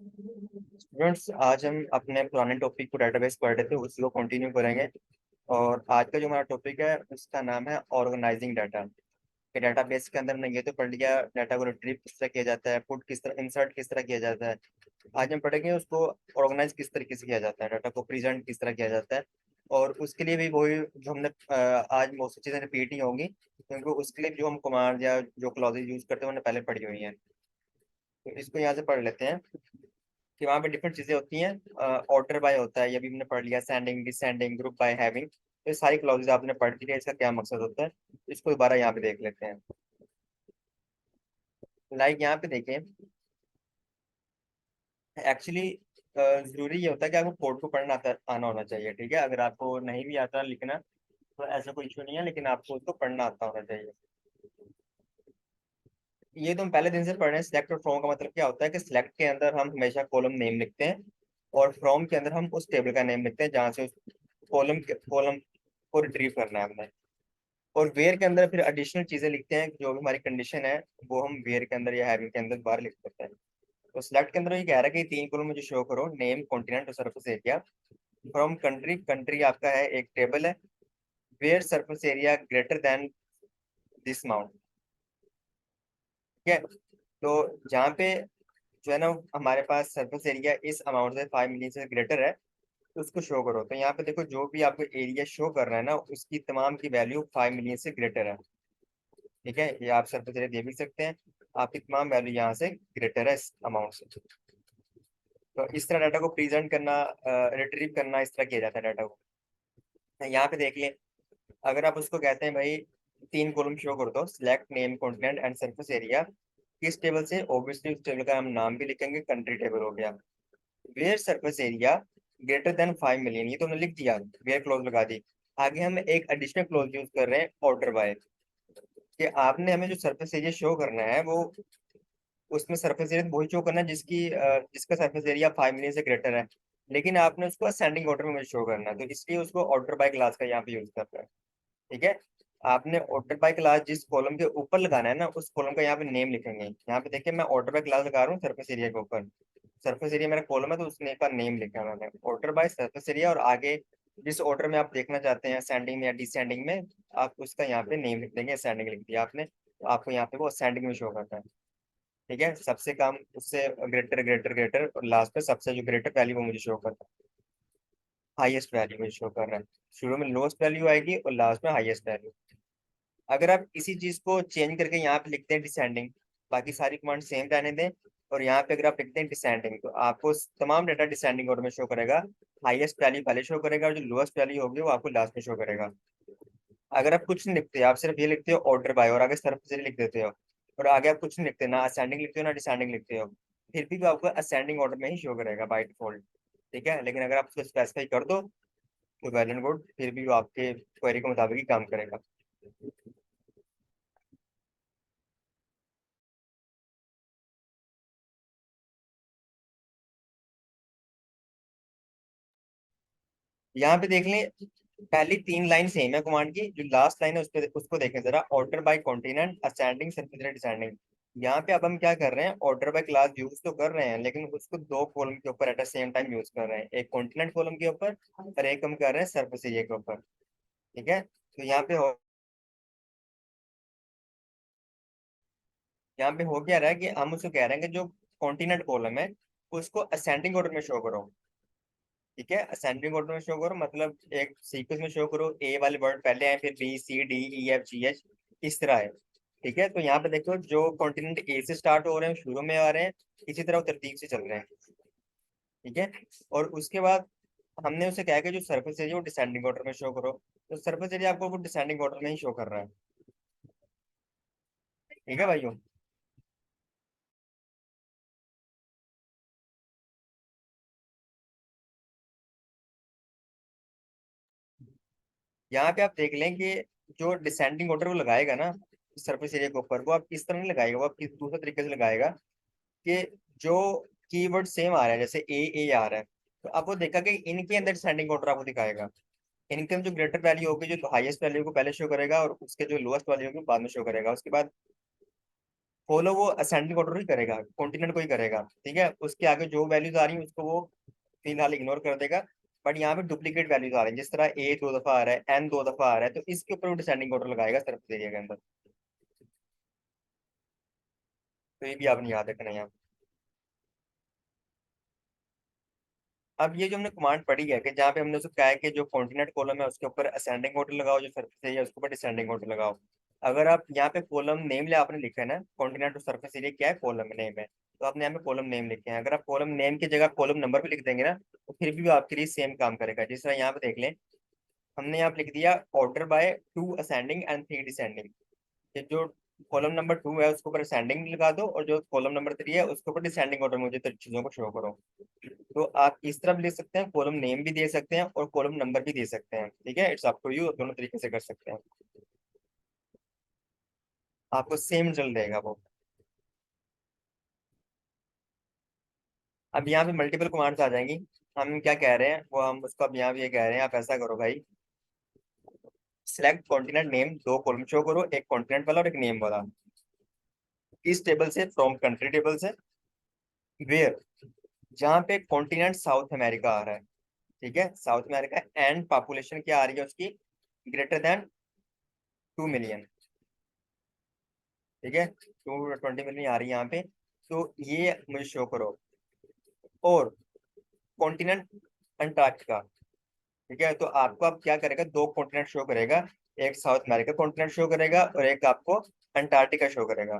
Students, आज हम अपने पुराने टॉपिक को डेटाबेस पढ़ रहे थे, उसी को कंटिन्यू करेंगे। और आज का जो हमारा टॉपिक है उसका नाम है ऑर्गेनाइजिंग डाटा। कि डेटाबेस के अंदर हमने ये तो पढ़ लिया, डाटा को रिट्रीव किस तरह किया जाता है, पुट किस तरह, इंसर्ट किस तरह किया जाता है। आज हम पढ़ेंगे उसको ऑर्गेनाइज किस तरीके से किया जाता है, डाटा को प्रेजेंट किस तरह किया जाता है। और उसके लिए भी वही जो हमने आज बहुत सी चीज़ें रिपीट ही होंगी, क्योंकि उसके लिए जो हम कमांड या जो क्लॉजेज यूज करते हैं उन्हें पहले पढ़ी हुई हैं। तो इसको यहाँ से पढ़ लेते हैं कि वहाँ पे डिफरेंट चीजें होती हैं। ऑर्डर बाय होता है, ये भी हमने पढ़ लिया। Sending, descending, group by, having, ये सारी क्लॉजेज आपने पढ़ ली है, इसका क्या मकसद होता है इसको दोबारा यहाँ पे देख लेते हैं। लाइक यहाँ पे देखें, एक्चुअली जरूरी ये होता है कि आपको कोड को पढ़ना आना होना चाहिए। ठीक है, अगर आपको नहीं भी आता लिखना तो ऐसा कोई इशू नहीं है, लेकिन आपको उसको पढ़ना आता होना चाहिए। ये तो हम पहले दिन से पढ़ रहे हैं। सिलेक्ट और फ्रॉम का मतलब क्या होता है कि सिलेक्ट के अंदर हम हमेशा कॉलम नेम लिखते हैं, और फ्रॉम के अंदर हम उस टेबल का नेम लिखते हैं जहाँ से उस कॉलम को रिट्रीव करना है हमने। और वेयर के अंदर फिर एडिशनल चीजें लिखते हैं, जो भी हमारी कंडीशन है वो हम वेयर के अंदर या हैविंग के अंदर बाहर लिख सकते हैं। तो सिलेक्ट के अंदर ये कह रहा है कि तीन कॉलम मुझे शो करो, नेम, कॉन्टिनेंट और surface area. From country, country आपका है एक टेबल है। Where surface area greater than this amount. ठीक है, तो जहाँ पे जो है ना हमारे पास सरफेस एरिया इस अमाउंट से 5 मिलियन से ग्रेटर है, तो उसको शो करो। तो यहाँ पे देखो, जो भी आपको एरिया शो कर रहा है ना उसकी तमाम की वैल्यू 5 मिलियन से ग्रेटर है। ठीक है, ये आप सर पे चले दे भी सकते हैं। आपकी तमाम वैल्यू यहाँ से ग्रेटर है इस अमाउंट से। तो इस तरह डाटा को प्रेजेंट करना, रिट्रीव करना, इस तरह किया जाता है डाटा को। यहाँ पे देखिए, अगर आप उसको कहते हैं भाई तीन कॉलम शो कर दो, select, name, continent and surface area, किस टेबल से, ऑब्वियसली उस टेबल का हम नाम भी लिखेंगे, कंट्री टेबल हो गया। Where surface area greater than 5 million, ये तो हमने लिख दिया, वेयर क्लॉज लगा दी। आगे हम एक एडिशनल क्लॉज यूज कर रहे हैं, ऑर्डर बाय, कि आपने हमें जो सरफेस एरिया शो करना है वो उसमें सरफेस एरिया वही शो करना है जिसका सरफेस एरिया 5 मिलियन से ग्रेटर है। लेकिन आपने उसको असेंडिंग ऑर्डर में मुझे शो करना है, तो इसलिए उसको ऑर्डर बाय क्लास का यहाँ पे यूज करना है। ठीक है, आपने ऑर्डर बाय क्लास जिस कॉलम के ऊपर लगाना है ना उस कॉलम का यहाँ पे नेम लिखेंगे। यहाँ पे देखिए, मैं ऑर्डर बाय क्लास लगा रहा हूँ सरफेस एरिया के ऊपर। सरफेस एरिया मेरा कॉलम है, तो उसने का नेम लिखा है मैंने, ऑर्डर बाय सरफेस एरिया। और आगे जिस ऑर्डर में आप देखना चाहते हैं, असेंडिंग में या डिसेंडिंग में, आप उसका यहाँ पे नेम लिख देंगे। असेंडिंग लिख दिया आपने, तो आपको यहाँ पे वो असेंडिंग में शो करता है। ठीक है, सबसे कम, उससे ग्रेटर, ग्रेटर, ग्रेटर, और लास्ट पे सबसे जो ग्रेटर वैल्यू वो मुझे शो करता है, हाईएस्ट वैल्यू मुझे शो कर रहा है। शुरू में लोएस्ट वैल्यू आएगी और लास्ट में हाईएस्ट वैल्यू। अगर आप इसी चीज को चेंज करके यहाँ पे लिखते हैं डिसेंडिंग, बाकी सारी कमांड सेम रहने दें, और यहाँ पे अगर आप लिखते हैं डिसेंडिंग, तो आपको तमाम डाटा डिसेंडिंग ऑर्डर में शो करेगा। हाईएस्ट वैल्यू पहले शो करेगा, और जो लोएस्ट वैल्यू होगी वो आपको लास्ट में शो करेगा। अगर आप कुछ नहीं लिखते, आप सिर्फ ये लिखते हो ऑर्डर बाय, और आगे सरफ से लिख देते हो, और आगे आप कुछ नहीं लिखते, ना असेंडिंग लिखते हो ना डिसेंडिंग लिखते हो, फिर भी वो आपको असेंडिंग ऑर्डर में ही शो करेगा बाय डिफॉल्ट। ठीक है, लेकिन अगर आप उसको स्पेसिफाई कर दो तो वेल एंड गुड, फिर भी वो आपके क्वेरी के मुताबिक ही काम करेगा। यहाँ पे देख लें, पहली तीन लाइन सेम है कमांड की, जो लास्ट लाइन है उसको देखें जरा, order by continent, ascending, circular, descending. यहाँ पे अब हम क्या कर रहे हैं, ऑर्डर बाय क्लास यूज तो कर रहे हैं, लेकिन उसको दो कॉलम के ऊपर at the same time use कर रहे हैं, एक कॉन्टिनेंट कॉलम के ऊपर और एक हम कर रहे हैं सरफेस एरिया के ऊपर। ठीक है, तो यहाँ पे हो क्या रहा है कि हम उसको कह रहे हैं कि जो कॉन्टिनेंट कॉलम है उसको असेंडिंग ऑर्डर में शो करो। ठीक है, असेंडिंग ऑर्डर में शो करो मतलब एक सीक्वेंस में शो करो, ए वाले वर्ड पहले आए, फिर बी, सी, डी, ई, एफ, जी, एच, इस तरह है। ठीक है, तो यहाँ पे देखो, जो कॉन्टिनेंट ए से स्टार्ट हो रहे हैं शुरू में आ रहे हैं, इसी तरह वो तरतीब से चल रहे हैं। ठीक है, और उसके बाद हमने उसे कहा कि जो सरफेस एरिया वो डिसेंडिंग ऑर्डर में शो करो, तो सरफेस एरिया आपको वो डिसेंडिंग ऑर्डर में ही शो कर रहा है। ठीक है भाइयों, यहाँ पे आप देख लें कि जो डिसेंडिंग ऑर्डर वो लगाएगा ना सरफेस एरिया के ऊपर, वो आप इस तरह नहीं लगाएगा, वो आप किस दूसरे तरीके से लगाएगा कि जो कीवर्ड सेम आ रहा है, जैसे ए आ रहा है, तो अब वो देखा कि इनके अंदर डिसेंडिंग ऑर्डर आपको दिखाएगा। इनके में जो ग्रेटर वैल्यू होगी, जो हाईएस्ट वैल्यू को पहले शो करेगा, और उसके जो लोएस्ट वैल्यू होगी बाद में शो करेगा। उसके बाद फॉलो वो असेंडिंग ऑर्डर ही करेगा, कॉन्टिनेंट को ही करेगा, ठीक है। उसके आगे जो वैल्यूज आ रही है उसको वो फिलहाल इग्नोर कर देगा। बट यहाँ पे डुप्लीकेट वैल्यूज आ रही है, जिस तरह ए 2 दफा आ रहा है, एन 2 दफा आ रहा है, तो इसके ऊपर वो डिसेंडिंग ऑर्डर लगाएगा सरफेस एरिया के अंदर। तो ये भी आपने याद रखना है यहाँ। अब ये जो हमने कमांड पढ़ी है कि जहाँ पे हमने उसको कहा है कि जो कॉन्टिनेंट कॉलम है उसके ऊपर असेंडिंग ऑर्डर लगाओ, जो सरफेस एरिया है उसके ऊपर डिसेंडिंग ऑर्डर लगाओ। अगर आप यहाँ पे कॉलम नेम ले आपने लिखा है ना, कॉन्टिनेंट और सरफेस एरिया क्या है, कॉलम नेम है, तो आपने यहाँ पे कॉलम नेम लिखे हैं। अगर आप कॉलम नेम की जगह कॉलम नंबर भी लिख देंगे ना, तो फिर भी वो आपके लिए सेम काम करेगा। जिस तरह यहाँ पे देख लें, हमने यहाँ पे लिख दिया order by 2 ascending and 3 descending. कि जो कॉलम नंबर 2 है उसके ऊपर असेंडिंग लगा दो, और जो कॉलम नंबर 3 है उसके ऊपर डिसेंडिंग ऑर्डर मुझे चीजों को शो करो। तो आप इस तरह भी लिख सकते हैं, कॉलम नेम भी दे सकते हैं और कॉलम नंबर भी दे सकते हैं, ठीक है। इट्स अप टू यू, दोनों तरीके से कर सकते हैं, आपको सेम रिजल्ट देगा वो। अब यहाँ पे मल्टीपल कमांड्स आ जाएंगी। हम क्या कह रहे हैं वो हम उसको अब यहाँ भी ये कह रहे हैं, आप ऐसा करो भाई, select continent name, 2 column show करो, एक कॉन्टिनेंट वाला और एक नेम वाला। इस टेबल से, फ्रॉम कंट्री टेबल से, वेयर, जहाँ पे कॉन्टिनेंट साउथ अमेरिका आ रहा है, ठीक है, साउथ अमेरिका, एंड पॉपुलेशन क्या आ रही है उसकी, ग्रेटर देन 2 मिलियन, ठीक है, 220 मिलियन आ रही है यहाँ पे। तो ये मुझे शो करो। और कॉन्टिनेंट अंटार्कटिका, ठीक है। तो आपको अब क्या करेगा, 2 कॉन्टिनेंट शो करेगा, एक साउथ अमेरिका कॉन्टिनेंट शो करेगा और एक आपको अंटार्कटिका शो करेगा।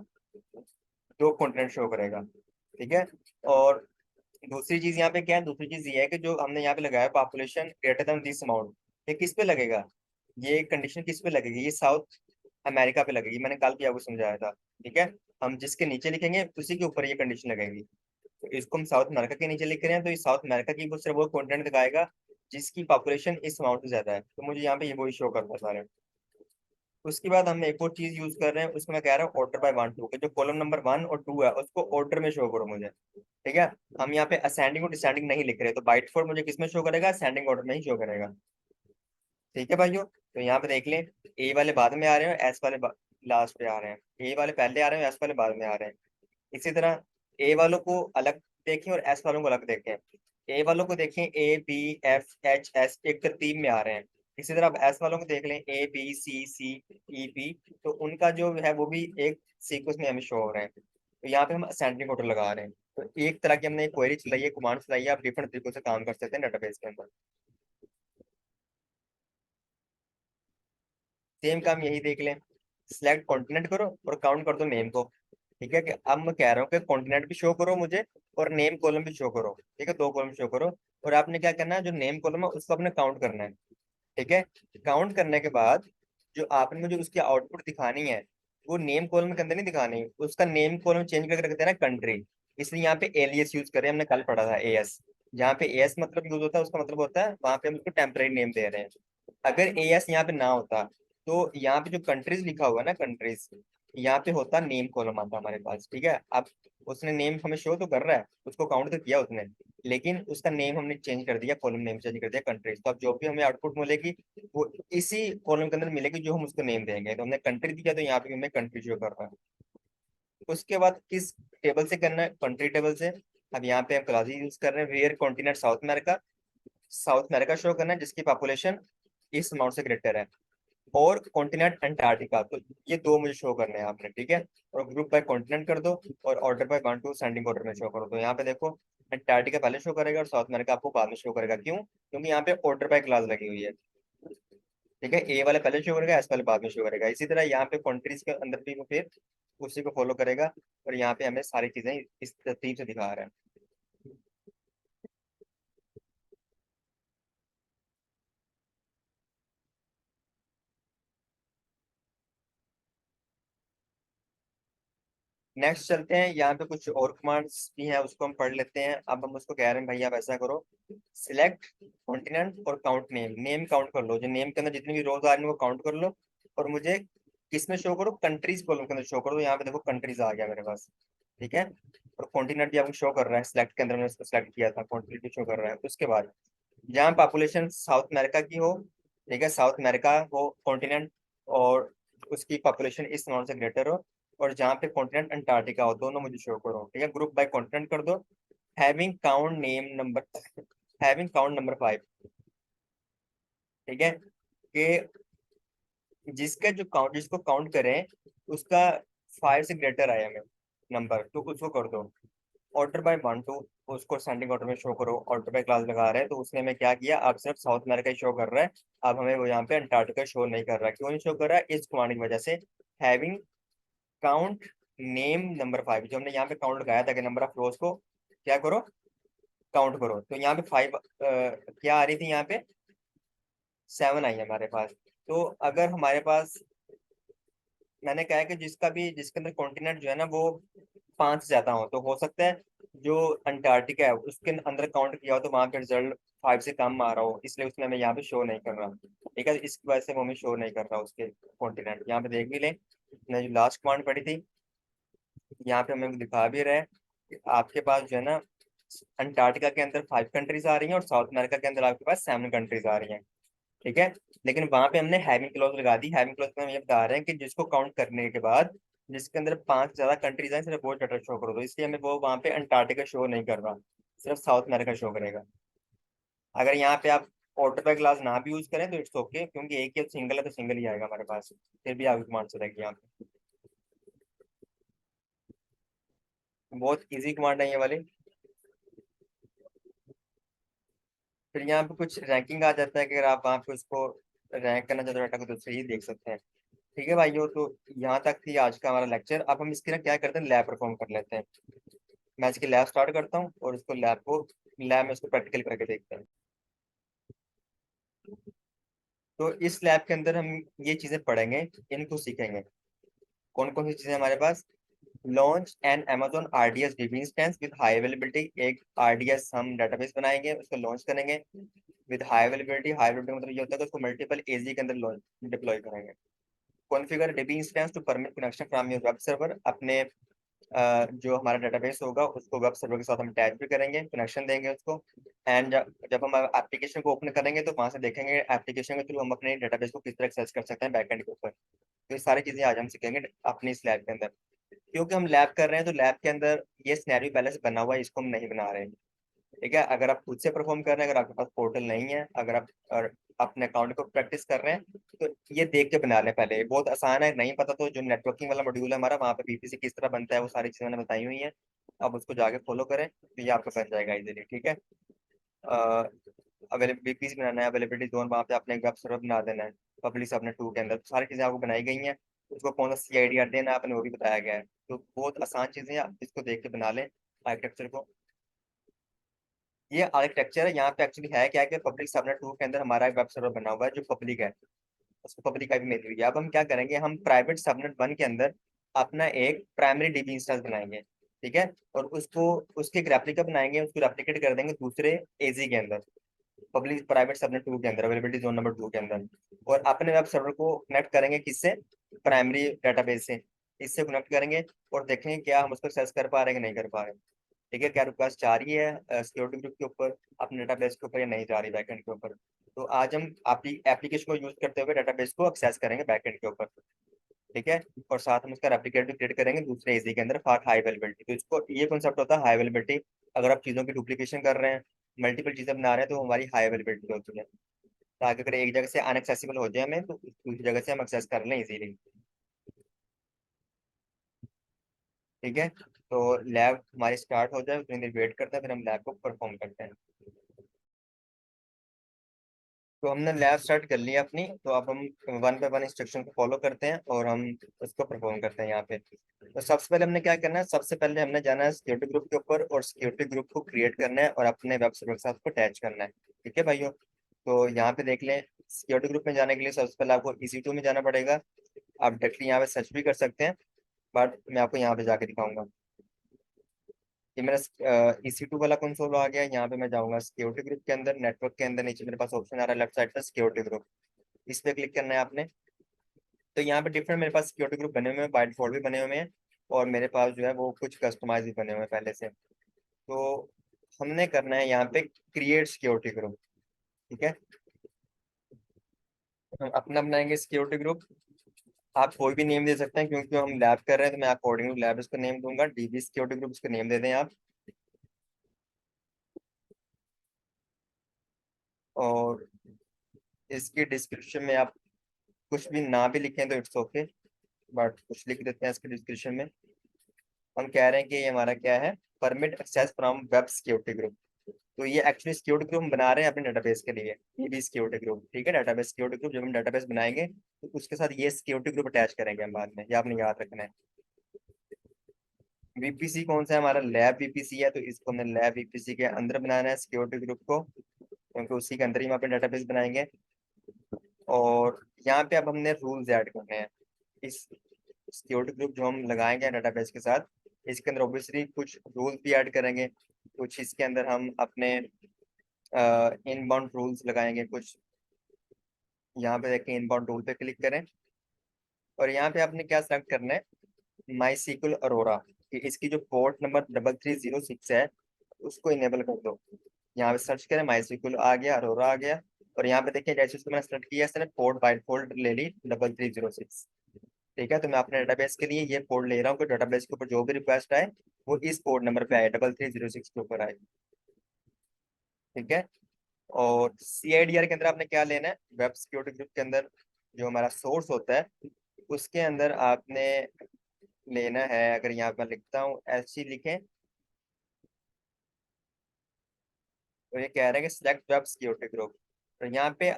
2 कॉन्टिनेंट शो करेगा, ठीक है। और दूसरी चीज यहाँ पे क्या है, दूसरी चीज ये है कि जो हमने यहाँ पे लगाया population greater than this amount, ये किस पे लगेगा, ये कंडीशन किस पे लगेगी, ये साउथ अमेरिका पे लगेगी। मैंने कल भी आपको समझाया था, ठीक है। हम जिसके नीचे लिखेंगे उसी के ऊपर ये कंडीशन लगेगी। तो इसको हम साउथ अमेरिका के नीचे लिख रहे हैं, तो ये साउथ अमेरिका की वो सिर्फ वो कॉन्टिनेंट दिखाएगा जिसकी पॉपुलेशन इस अमाउंट से ज्यादा है, तो मुझे यहाँ पे ये वही शो करता है सारे। उसके बाद हम एक और चीज यूज कर रहे हैं, उसको मैं कह रहा हूँ ऑर्डर बाय 1 2, के जो कॉलम नंबर 1 और 2 है उसको ऑर्डर में शो करो मुझे, ठीक है। हम यहाँ पे असेंडिंग और डिसेंडिंग नहीं लिख रहे, तो बाइट फोर मुझे किस में शो करेगा, असेंडिंग ऑर्डर में ही शो करेगा, ठीक है भाइयों। तो यहाँ पे देख लें, ए वाले बाद में आ रहे हैं, एस वाले लास्ट पे आ रहे हैं, ए वाले पहले आ रहे हैं, एस वाले बाद में आ रहे हैं। इसी तरह ए वालों को अलग देखें और एस वालों को अलग देखें। ए वालों को देखें, A B F H S एक तरतीब में आ रहे हैं। इसी तरह अब एस वालों को देख लें, A B C C E P, तो उनका जो है वो भी एक सीक्वेंस में हमें शो हो रहे हैं। तो यहाँ पे हम असेंडिंग ऑर्डर लगा रहे हैं। तो एक तरह की हमने एक क्वेरी चलाई है, कमांड चलाई है, आप डिफरेंट तरीकों से काम कर सकते हैं डेटाबेस के अंदर। सेम काम यही देख लें, सिलेक्ट कॉन्टिनेंट करो और काउंट कर दो नेम को, ठीक है। कि अब मैं कह रहा हूँ कि कॉन्टिनेंट भी शो करो मुझे और नेम कॉलम भी शो करो, ठीक है, 2 कॉलम शो करो। और आपने क्या करना है, जो नेम कॉलम है उसको आपने काउंट करना है, ठीक है। काउंट करने के बाद जो आपने मुझे उसकी आउटपुट दिखानी है, वो नेम कॉलम के अंदर नहीं दिखानी, उसका नेम कॉलम चेंज करके रख देना कंट्री। इसलिए यहाँ पे एलियस यूज करें, हमने कल पढ़ा था एएस। जहाँ पे एएस मतलब यूज होता है उसका मतलब होता है वहां पे हम उसको टेम्परेरी नेम दे रहे हैं। अगर एएस यहाँ पे ना होता, तो यहाँ पे जो कंट्रीज लिखा हुआ है ना, कंट्रीज, यहाँ पे होता नेम कॉलम आता हमारे पास, ठीक है। अब उसने नेम हमें शो तो कर रहा है, उसको काउंट तो किया उसने, लेकिन उसका नेम हमने चेंज कर दिया, कॉलम नेम चेंज कर दिया कंट्रीज। तो अब जो भी हमें आउटपुट मिलेगी वो इसी कॉलम के अंदर मिलेगी जो हम उसको नेम देंगे। तो हमने कंट्री दिया, तो यहाँ पे हमें कंट्री शो कर रहा है। उसके बाद किस टेबल से करना है, कंट्री टेबल से। अब यहाँ पे हम क्लासेस यूज कर रहे हैं, where continent South America, South America show करना है जिसकी पॉपुलेशन इस अमाउंट से ग्रेटर है, और कॉन्टिनेंट अंटार्कटिका, तो ये 2 मुझे शो करने हैं आपने, ठीक है। और ग्रुप बाय कॉन्टिनेंट कर दो और ऑर्डर बाय 1 2 सेंडिंग ऑर्डर में शो करो। तो यहाँ पे देखो, अंटार्कटिका पहले शो करेगा और साउथ अमेरिका आपको बाद में शो करेगा, क्यों, क्योंकि यहाँ पे ऑर्डर बाय क्लास लगी हुई है, ठीक है। ए वाले पहले शो करेगा, एस वाले बाद में शो करेगा। इसी तरह यहाँ पे कंट्रीज के अंदर भी वो फिर उसी को फॉलो करेगा, और यहाँ पे हमें सारी चीजें इस तरतीब से दिखा रहा है। नेक्स्ट चलते हैं, यहाँ पे कुछ और कमांड्स भी हैं उसको हम पढ़ लेते हैं। अब हम उसको कह रहे हैं भाई आप ऐसा करो, सिलेक्ट कॉन्टिनेंट और काउंट नेम, नेम काउंट कर लो, जो नेम के अंदर जितनी भी रोज आ रही है वो काउंट कर लो, और मुझे किसमें शो करो, कंट्रीज कॉलम के अंदर शो करो। यहाँ पे देखो कंट्रीज आ गया मेरे पास, ठीक है। और कॉन्टिनेंट भी आपको शो कर रहा है, सिलेक्ट के अंदर मैंने उसको सिलेक्ट किया था, कॉन्टिनेंट भी शो कर रहा है। उसके बाद जहाँ पॉपुलेशन साउथ अमेरिका की हो, ठीक है, साउथ अमेरिका हो कॉन्टिनेंट, और उसकी पॉपुलेशन इस अमाउंट से ग्रेटर हो, और जहाँ पे कॉन्टिनेंट अंटार्कटिका हो दोनों मुझे शो करो। ठीक है, ग्रुप बाय कॉन्टिनेंट कर दो। Having count name number, having count number 5। ठीक है, कि जिसको काउंट करें उसका 5 से ग्रेटर आया हमें नंबर, तो उसको कर दो। ऑर्डर बाय 1 2, उसको सेंडिंग ऑर्डर में शो करो। ऑर्डर बाय क्लास लगा रहे हैं तो उसने हमें क्या किया, अब सिर्फ साउथ अमेरिका ही शो कर रहा है। अब हमें वो यहाँ पे अंटार्कटिका शो नहीं कर रहा। क्यों नहीं शो कर रहा है? इस कमांड की वजह से। हैविंग काउंट नेम नंबर 5, जो हमने यहाँ पे काउंट लगाया था कि नंबर ऑफ रोज को क्या करो, काउंट करो। तो यहाँ पे 5 क्या आ रही थी, यहाँ पे 7 आई है हमारे पास। तो अगर हमारे पास, मैंने कहा है कि जिसके अंदर कॉन्टिनेंट जो है ना वो 5 से ज्यादा हो, तो हो सकता है जो अंटार्कटिका है उसके अंदर काउंट किया हो तो वहां पे रिजल्ट 5 से कम आ रहा हो, इसलिए उसने हमें यहाँ पे शो नहीं कर रहा। ठीक है, इस वजह से वो हमें शो नहीं कर रहा उसके कॉन्टिनेंट। यहाँ पे देख भी लें, मैंने जो लास्ट कमांड पढ़ी थी यहाँ पे हमें दिखा भी रहा है कि आपके पास जो है ना अंटार्कटिका के अंदर 5 कंट्रीज आ रही हैं और साउथ अमेरिका के अंदर आपके पास 7 कंट्रीज आ रही हैं। ठीक है, लेकिन वहां पे हमने हैविंग क्लॉज लगा दी। हैविंग क्लॉज में हम ये बता रहे हैं कि जिसको काउंट करने के बाद जिसके अंदर 5 से ज्यादा कंट्रीज हैं सिर्फ वो डाटा शो करो। तो इसलिए हमें वो वहां पे अंटार्कटिका शो नहीं कर रहा, सिर्फ साउथ अमेरिका शो करेगा। अगर यहाँ पे आप ऑटो बाय क्लास ना भी यूज करें तो इट्स ओके, क्योंकि एक ही सिंगल है तो सिंगल ही आएगा हमारे पास, फिर भी आपकी कमांड चलेगी यहाँ पे। बहुत इजी कमांड है ये वाली। फिर यहाँ पे कुछ रैंकिंग आ जाता है कि अगर आप वहाँ पे उसको रैंक करना चाहते हो डाटा को तो उससे ही देख सकते हैं। ठीक है भाइयों, तो यहाँ तक थी आज का हमारा लेक्चर। अब हम इसकी ना क्या करते हैं, लैब परफॉर्म कर लेते हैं। मैं इसकी लैब स्टार्ट करता हूँ और उसको लैब में उसको प्रैक्टिकल करके देखते हैं। तो इस लैब के अंदर हम ये चीजें पढ़ेंगे, इनको सीखेंगे। कौन कौन सी चीजें हमारे पास, launch an Amazon RDS DB instance with high availability. एक RDS हम डेटाबेस बनाएंगे, उसको लॉन्च करेंगे with high availability. High availability मतलब ये होता है कि उसको मल्टीपल एजी के अंदर डिप्लॉय करेंगे। Configure DB instance to permit connection from your web server. अपने जो हमारा डेटाबेस होगा उसको वेब सर्वर के साथ हम अटैच भी करेंगे, कनेक्शन देंगे उसको। एंड जब हम एप्लीकेशन को ओपन करेंगे तो वहां से देखेंगे एप्लीकेशन के थ्रू हम अपने डेटाबेस को किस तरह एक्सेस कर सकते हैं बैकएंड के ऊपर। तो ये सारी चीजें आज हम सीखेंगे अपनी इस लैब के अंदर। क्योंकि हम लैब कर रहे हैं तो लैब के अंदर ये सिनेरियो पहले से बना हुआ है, इसको हम नहीं बना रहे हैं। ठीक है, अगर आप खुद से परफॉर्म कर रहे हैं, अगर आपके पास पोर्टल नहीं है, अगर आप अपने अकाउंट को प्रैक्टिस कर रहे हैं तो ये देख के बना लें पहले। ये बहुत आसान है, नहीं पता तो जो नेटवर्किंग वाला मॉड्यूल है हमारा वहाँ पे बीपीसी किस तरह बनता है वो सारी चीजें मैंने बताई हुई हैं। आप उसको जाके फॉलो करें तो ये आपको बन जाएगा इजीली। ठीक है, अवेलेबल बीपीसी बनाना है, अवेलेबिलिटी जोन वहाँ पे आपने एक वेब सर्वर बना देना है पब्लिश अपने टू के अंदर, तो सारी चीजें आपको बनाई गई हैं। उसको कौन सा CID देना है आपने वो भी बताया गया है। तो बहुत आसान चीजें हैं, आप इसको देख के बना लें आर्किटेक्चर को। ये आर्किटेक्चर है, यहाँ पे एक्चुअली है क्या है कि पब्लिक सबनेट 2 के अंदर हमारा एक वेब सर्वर बना हुआ है जो पब्लिक है, उसको पब्लिक आईपी मिल रही है। अब हम क्या करेंगे, हम प्राइवेट सबनेट 1 के अंदर अपना एक प्राइमरी DB इंस्टेंस बनाएंगे। ठीक है, और उसको उसके एक रेप्लिका बनाएंगे, उसको रेप्लिकेट कर देंगे दूसरे एजी के अंदर, पब्लिक प्राइवेट सबनेट 2 के अंदर, अवेलेबिलिटी जोन नंबर 2 के अंदर। और अपने वेब सर्वर को कनेक्ट करेंगे किससे, प्राइमरी डेटाबेस से। इससे कनेक्ट करेंगे और देखेंगे क्या हम उसको एक्सेस कर पा रहे हैं कि नहीं कर पा रहे। ठीक है, क्या रिक्वेस्ट जा रही है सिक्योरिटी ग्रुप के ऊपर अपने डेटाबेस के ऊपर या नहीं जा रही बैकएंड के ऊपर। तो आज हम एप्लीकेशन को यूज करते हुए डेटाबेस को एक्सेस करेंगे बैकएंड के ऊपर। ठीक है, और साथ हम उसका रेप्लिकेट भी क्रिएट करेंगे दूसरे एजी के अंदर फॉर हाई अवेलेबिलिटी। तो इसको ये कॉन्सेप्ट होता है हाई अवेलेबिलिटी। अगर आप चीज़ों की डुप्लीकेशन कर रहे हैं, मल्टीपल चीज़ें बना रहे हैं तो हमारी हाई अवेलेबिलिटी होती है, ताकि अगर एक जगह से अनएक्सेसिबल हो जाए हमें तो दूसरी जगह से हम एक्सेस कर लें इजीली। ठीक है, तो लैब हमारी स्टार्ट हो जाए उतनी देर वेट करते हैं, फिर हम लैब को परफॉर्म करते हैं। तो हमने लैब स्टार्ट कर लिया अपनी, तो अब हम 1 बाय 1 इंस्ट्रक्शन को फॉलो करते हैं और हम उसको परफॉर्म करते हैं यहाँ पे। तो सबसे पहले हमने क्या करना है, सबसे पहले हमने जाना है सिक्योरिटी ग्रुप के ऊपर और सिक्योरिटी ग्रुप को क्रिएट करना है और अपने वेब सर्वर के साथ उसको अटैच करना है। ठीक है भाइयों, तो यहाँ पे देख लें, सिक्योरिटी ग्रुप में जाने के लिए सबसे पहले आपको EC2 में जाना पड़ेगा। आप डायरेक्टली यहाँ पे सर्च भी कर सकते हैं, बट मैं आपको यहाँ पे जाके दिखाऊंगा। ये मेरा EC2 वाला कंसोल आ गया। यहाँ पे मैं जाऊंगा सिक्योरिटी ग्रुप के अंदर, नेटवर्क के अंदर नीचे मेरे पास ऑप्शन आ रहा है लेफ्ट साइड पर सिक्योरिटी ग्रुप, इस पे क्लिक करना है आपने। तो यहाँ पे डिफरेंट मेरे पास सिक्योरिटी ग्रुप बने हुए हैं, बाय डिफॉल्ट भी बने हुए हैं और मेरे पास जो है वो कुछ कस्टमाइज भी बने हुए हैं पहले से। तो हमने करना है यहाँ पे क्रिएट सिक्योरिटी ग्रुप। ठीक है, हम अपना बनाएंगे सिक्योरिटी ग्रुप। आप कोई भी नेम दे सकते हैं, क्योंकि हम लैब कर रहे हैं तो मैं अकॉर्डिंग टू लैब इसको नेम दूंगा। डीबी सिक्योरिटी ग्रुप इसको नेम दे दें आप। और इसकी डिस्क्रिप्शन में आप कुछ भी ना भी लिखें तो इट्स ओके, बट कुछ लिख देते हैं इसके डिस्क्रिप्शन में। हम कह रहे हैं कि ये हमारा क्या है, permit access from web security group. तो ये एक्चुअली सिक्योरिटी ग्रुप हम बना रहे हैं अपने डेटाबेस के लिए, ये भी सिक्योरिटी ग्रुप, ठीक है। डेटाबेस सिक्योरिटी ग्रुप जब हम डेटाबेस बनाएंगे तो उसके साथ ये सिक्योरिटी ग्रुप अटैच करेंगे हम बाद में, ये आपने याद रखना है। वीपीसी कौन सा है, हमारा लैब वीपीसी है, तो इसको हमने लैब वीपीसी के अंदर बनाना है सिक्योरिटी ग्रुप को, क्योंकि उसी के अंदर ही हम अपने डेटाबेस बनाएंगे। और यहाँ पे अब हमने रूल्स ऐड करने हैं इस सिक्योरिटी ग्रुप जो हम लगाएंगे डेटाबेस के साथ। इसके अंदर ऑब्वियसली कुछ रूल्स भी ऐड करेंगे, कुछ इसके अंदर हम अपने इनबाउंड रूल्स लगाएंगे कुछ। यहाँ पे देखिए इनबाउंड रूल पे क्लिक करें, और यहाँ पे आपने क्या सेलेक्ट करना है, माई सीक्वल अरोरा, कि इसकी जो पोर्ट नंबर 3306 है उसको इनेबल कर दो। यहाँ पे सर्च करें, माई सीक्वल आ गया, अरोरा आ गया। और यहाँ पे देखिए जैसे उसको मैंने सेलेक्ट किया, इसने पोर्ट बाय पोर्ट ले ली 3306। ठीक है, तो मैं अपने डेटाबेस के लिए ये पोर्ट ले रहा हूँ कि डेटाबेस के ऊपर जो भी रिक्वेस्ट आए वो इस पोर्ट नंबर पे आए, 3306 के ऊपर आए। ठीक है। और CIDR के अंदर आपने क्या लेना है, वेब सिक्योरिटी ग्रुप के अंदर जो हमारा सोर्स होता है उसके अंदर आपने लेना है, अगर यहाँ पर लिखता हूँ ऐसी लिखें, तो ये कह रहा है कि सिलेक्ट वेब सिक्योरिटी ग्रुप। तो यहाँ पे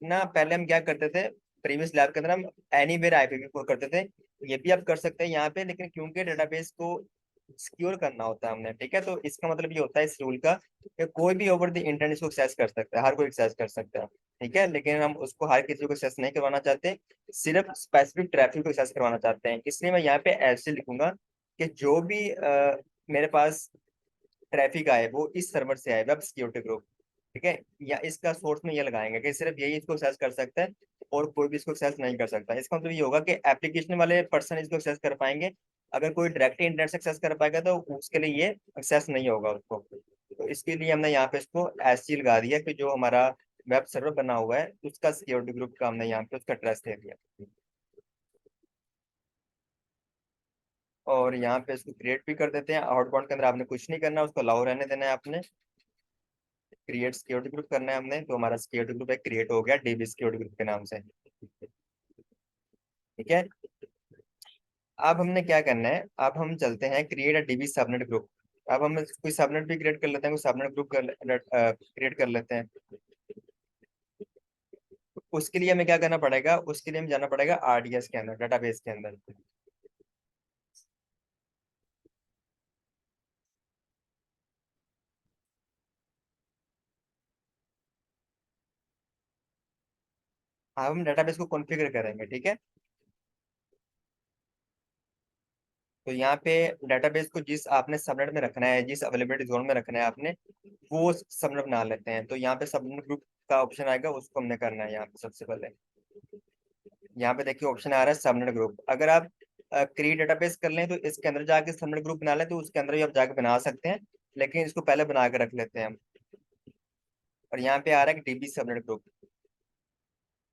ना पहले हम क्या करते थे, प्रीवियस लैब के अंदर हम एनीवेयर IPv4 करते थे, ये भी आप कर सकते हैं यहाँ पे, लेकिन क्योंकि डेटाबेस को सिक्योर करना होता है हमने, ठीक है, तो इसका मतलब ये होता है इस रूल का कि कोई भी ओवर द इंटरनेट इसको एक्सेस कर सकता है, हर कोई एक्सेस कर सकता है। ठीक है, लेकिन हम उसको हर किसी को एक्सेस नहीं करवाना चाहते, सिर्फ स्पेसिफिक ट्रैफिक को एक्सेस करवाना चाहते हैं। इसलिए मैं यहाँ पे ऐसे लिखूंगा कि जो भी मेरे पास ट्रैफिक आए वो इस सर्वर से आए, वेब सिक्योरिटी ग्रुप। ठीक है, या इसका सोर्स में ये लगाएंगे कि सिर्फ यही इसको एक्सेस कर सकता है और कोई भी इसको एक्सेस नहीं कर सकता। इसका मतलब ये होगा कि एप्लीकेशन वाले पर्सन इसको एक्सेस कर पाएंगे, अगर कोई डायरेक्टली इंटरनेट से एक्सेस कर पाएगा तो उसके लिए ये एक्सेस नहीं होगा उसको। तो इसके लिए हमने यहाँ पे इसको ऐसी लगा दिया कि जो हमारा वेब सर्वर बना हुआ है उसका सिक्योरिटी ग्रुप का हमने यहाँ पे उसका एड्रेस दे दिया। और यहाँ पे इसको क्रिएट भी कर देते हैं। आउटबाउंड के अंदर आपने कुछ नहीं करना, उसको अलाउ रहने देना है आपने। क्रिएट सिक्योरिटी ग्रुप करना है हमने, तो हमारा सिक्योरिटी ग्रुप एक क्रिएट हो गया डीबी सिक्योरिटी ग्रुप के नाम से। ठीक है। अब हमने क्या करना है, अब हम चलते हैं create a dB subnet group. अब हम कोई सबनेट भी क्रिएट कर लेते हैं, कोई सबनेट ग्रुप क्रिएट कर लेते हैं। उसके लिए हमें क्या करना पड़ेगा, उसके लिए हमें जाना पड़ेगा RDS के अंदर, डेटाबेस के अंदर। अब हम डेटाबेस को कॉन्फ़िगर करेंगे, ठीक है। तो यहाँ पे डेटाबेस को जिस आपने सबनेट में रखना है, जिस अवेलेबिलिटी जोन में रखना है आपने, वो सबनेट बना लेते हैं। तो यहाँ पे सबनेट ग्रुप का ऑप्शन आएगा, उसको हमने करना है यहाँ पे सबसे पहले। यहाँ पे देखिए ऑप्शन आ रहा है सबनेट ग्रुप। अगर आप क्रिएट डेटाबेस कर लें तो इसके अंदर जाके सबनेट ग्रुप बना लें, तो उसके अंदर भी आप जाके बना सकते हैं, लेकिन इसको पहले बना के रख लेते हैं हम। और यहाँ पे आ रहा है कि डीबी सबनेट ग्रुप।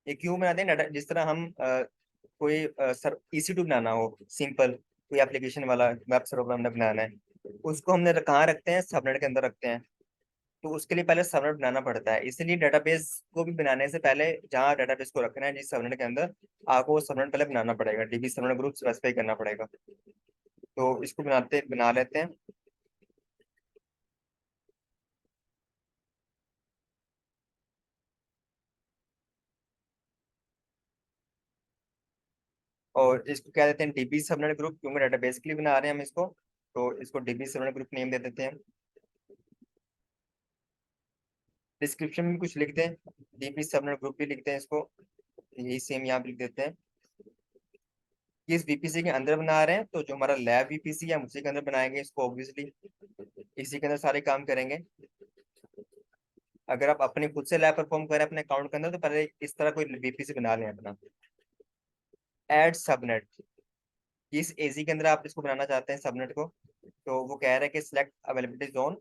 ये क्यों बनाते हैं, जिस तरह हम कोई सर EC2 बनाना हो सिंपल, कोई एप्लीकेशन वाला वेब सर्वर हमने बनाना है, उसको हमने कहाँ रखते हैं, सबनेट के अंदर रखते हैं। तो उसके लिए पहले सबनेट बनाना पड़ता है, इसलिए डेटाबेस को भी बनाने से पहले जहाँ डेटाबेस को रखना है जिस सबनेट के अंदर, आपको वो सबनेट पहले बनाना पड़ेगा, डीबी सबनेट ग्रुप स्पेसिफाई करना पड़ेगा। तो इसको बना लेते हैं। और इसको क्या देते हैं, डीबी सबनेट ग्रुप, क्योंकि डेटाबेस के लिए बना रहे हैं हम इसको, तो इसको डीबी सबनेट ग्रुप नेम दे देते हैं। डिस्क्रिप्शन में भी कुछ लिखते हैं, डीबी सबनेट ग्रुप भी लिखते हैं इसको, यही सेम यहाँ पे लिख देते हैं कि इस VPC के अंदर बना रहे हैं, तो जो हमारा लैब VPC है हम उसी के अंदर बनाएंगे इसको, ऑब्वियसली इसी के अंदर सारे काम करेंगे। अगर आप अपने खुद से लैब परफॉर्म करें अपने अकाउंट के अंदर, तो पहले इस तरह कोई VPC बना लें अपना। ऐड सबनेट, इस एजी के अंदर आप इसको बनाना चाहते हैं सबनेट को, तो वो कह रहा है कि select availability zone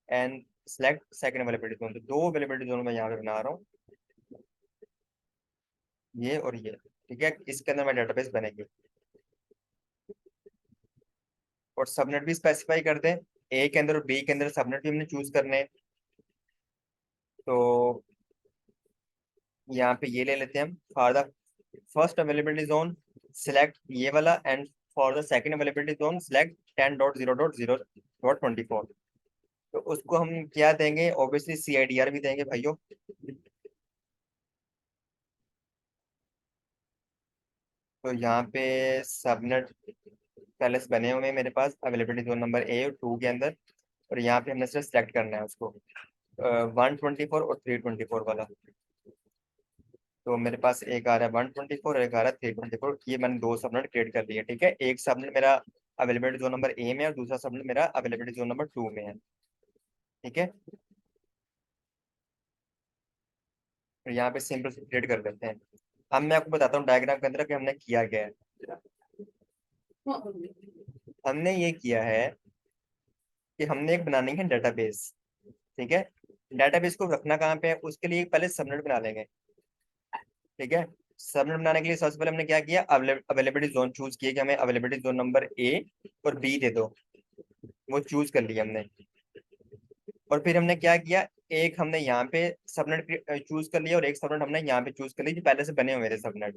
and select second availability zone, तो दो अवेलेबिलिटी जोन मैं यहाँ पे बना रहा हूँ, ये और ये। ठीक है, इसके अंदर हमारी डेटाबेस बनेगी। और सबनेट भी स्पेसिफाई कर दें, ए के अंदर और बी के अंदर सबनेट भी हमने चूज करने हैं। तो यहाँ पे ये ले लेते हैं हम, for the first availability zone select ये वाला, and for the second availability zone select 10.0.0.24। तो उसको हम क्या देंगे, ऑब्वियसली CIDR भी देंगे भाइयों। तो यहाँ पे सबनेट पहले से बने हुए हैं मेरे पास अवेलेबिलिटी जोन नंबर ए और 2 के अंदर। और यहाँ पे हमने सिर्फ सेलेक्ट करना है उसको 124 और 324 वाला। तो मेरे पास एक आ रहा है 124 और एक आ रहा है 324, ये मैंने दो सबनेट क्रिएट कर लिए। ठीक है, एक सबनेट मेरा अवेलेबिलिटी जोन नंबर ए में है और दूसरा सबनेट मेरा अवेलेबिलिटी जोन नंबर 2 में है। ठीक है, तो यहाँ पे सिंपल क्रिएट कर लेते हैं। अब मैं आपको बताता हूँ डायग्राम के अंदर कि हमने किया क्या है। हमने ये किया है कि हमने एक बनानी है डेटाबेस। ठीक है, डेटाबेस को रखना कहाँ पे है, उसके लिए पहले सबनेट बना लेंगे। ठीक है, सबनेट बनाने के लिए सबसे पहले हमने क्या किया, अवेलेबिलिटी जोन चूज किया कि हमें अवेलेबिलिटी जोन नंबर ए और बी दे दो। वो चूज कर लिया हमने। और फिर हमने क्या किया, एक हमने यहाँ पे सबनेट चूज कर लिया और एक सबनेट हमने यहाँ पे चूज कर लिया, जो पहले से बने हुए थे सबनेट।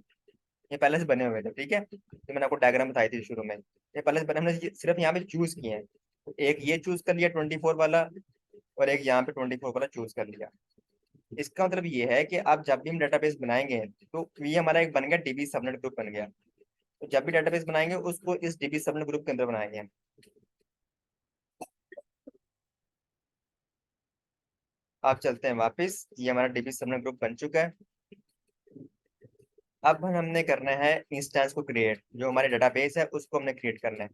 ये पहले से बने हुए थे। ठीक है, तो मैंने आपको डायग्राम बताई थी शुरू में, ये पहले से बने, हमने सिर्फ यहाँ पे चूज किए हैं। एक ये चूज कर लिया 24 वाला, और एक यहाँ पे 24 वाला चूज कर लिया। इसका मतलब ये है कि अब जब भी हम डेटाबेस बनाएंगे, तो ये हमारा एक बन गया DB सबनेट ग्रुप बन गया। तो जब भी डेटाबेस बनाएंगे उसको इस DB सबनेट ग्रुप के अंदर बनाएंगे। आप चलते हैं वापस, ये हमारा DB सबनेट ग्रुप बन चुका है। अब हमने करना है इंस्टेंस को क्रिएट, जो हमारे डेटाबेस है उसको हमने क्रिएट करना है।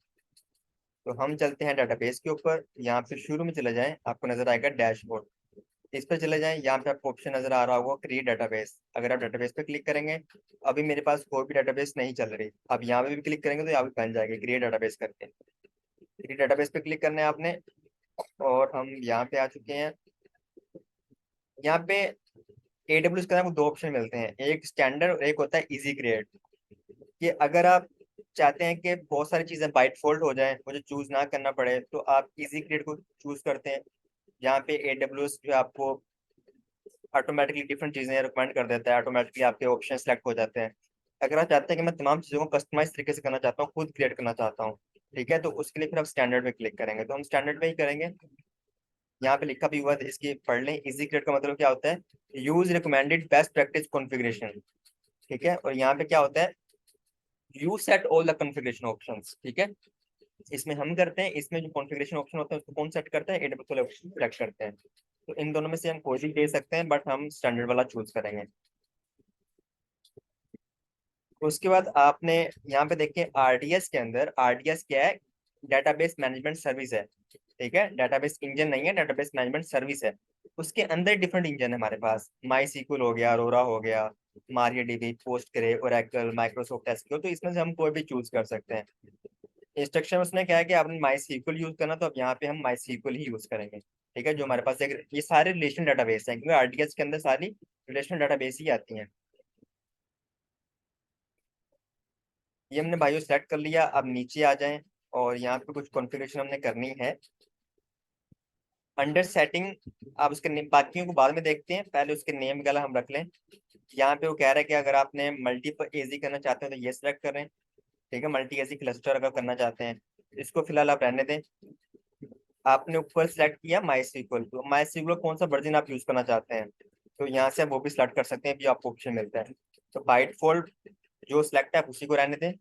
तो हम चलते हैं डेटाबेस के ऊपर, यहाँ पे शुरू में चले जाएं, आपको नजर आएगा डैशबोर्ड। इस पर चले जाएं, यहाँ पे आपको ऑप्शन नजर आ रहा होगा क्रिएट डेटाबेस। अगर आप डेटाबेस पे क्लिक करेंगे, अभी मेरे पास कोई भी डेटाबेस नहीं चल रही, अब यहाँ पे भी क्लिक करेंगे तो यहाँ पे बन जाएगी क्रिएट डेटाबेस करके। क्रिएट डेटाबेस पे क्लिक करना है आपने, और हम यहाँ पे आ चुके हैं। यहाँ पे AWS के अंदर दो ऑप्शन मिलते हैं, एक स्टैंडर्ड और एक होता है इजी क्रिएट। कि अगर आप चाहते हैं कि बहुत सारी चीजें बाय डिफॉल्ट हो जाएं, मुझे चूज ना करना पड़े, तो आप इजी क्रिएट को चूज करते हैं। यहाँ पे AWS जो है आपको ऑटोमेटिकली डिफरेंट चीजें रिकमेंड कर देता है, ऑटोमेटिकली आपके ऑप्शन सेलेक्ट हो जाते हैं। अगर आप चाहते हैं कि मैं तमाम चीजों को कस्टमाइज तरीके से करना चाहता हूँ, खुद क्रिएट करना चाहता हूँ, ठीक है, तो उसके लिए फिर आप स्टैंडर्ड में क्लिक करेंगे, तो हम स्टैंडर्ड में ही करेंगे। यहाँ पे लिखा भी हुआ है, इसकी पढ़ लें, इजी क्रिएट का मतलब क्या होता है, use recommended best practice configuration. ठीक है, और यहाँ पे क्या होता है, you set all the configuration options. ठीक है, इसमें हम करते हैं, इसमें जो कॉन्फ़िगरेशन ऑप्शन होता है उसको कौन सेट करता है, AWS वाले ऑप्शन सेलेक्ट करते हैं। तो इन दोनों में से हम कोई भी दे सकते हैं, बट हम स्टैंडर्ड वाला चूज करेंगे। उसके बाद आपने यहाँ पे देखें, RDS के अंदर, RDS क्या है, डेटाबेस मैनेजमेंट सर्विस है। ठीक है, डेटाबेस इंजन नहीं है, डेटाबेस मैनेजमेंट सर्विस है। उसके अंदर डिफरेंट इंजन है हमारे पास, माई सीक्वल हो गया, अरोरा हो गया, MariaDB, पोस्टग्रे, ओरेकल, माइक्रोसॉफ्ट एसक्यूएल, तो इसमें से हम कोई भी चूज कर सकते हैं। इंस्ट्रक्शन उसने क्या है कि आपने माई सीक्वल यूज करना, तो अब यहाँ पे हम माई सीक्वल ही यूज करेंगे। ठीक है, जो हमारे पास एक, ये सारे रिलेशन डेटाबेस हैं, क्योंकि RDS के अंदर सारी रिलेशनल डेटाबेस ही आती हैं। ये हमने भाइयों सेलेक्ट कर लिया, अब नीचे आ जाएं, और यहाँ पे कुछ कॉन्फ़िगरेशन हमने करनी है अंडर सेटिंग। आप उसके बाकियों को बाद में देखते हैं, पहले उसके नेम वगैरह हम रख लें। यहाँ पे वो कह रहा है कि अगर आपने मल्टीपल एजी करना चाहते हैं तो ये सिलेक्ट करें। ठीक है, मल्टी एजी क्लस्टर अगर करना चाहते हैं, इसको फिलहाल आप रहने दें। आपने ऊपर सेलेक्ट किया माई सीक्वल, तो माई सीक्वल कौन सा वर्जन आप यूज करना चाहते हैं, तो यहाँ से आप वो भी सिलेक्ट कर सकते हैं, भी आपको ऑप्शन मिलता है। तो बाय डिफॉल्ट जो सिलेक्ट है आप उसी को रहने दें,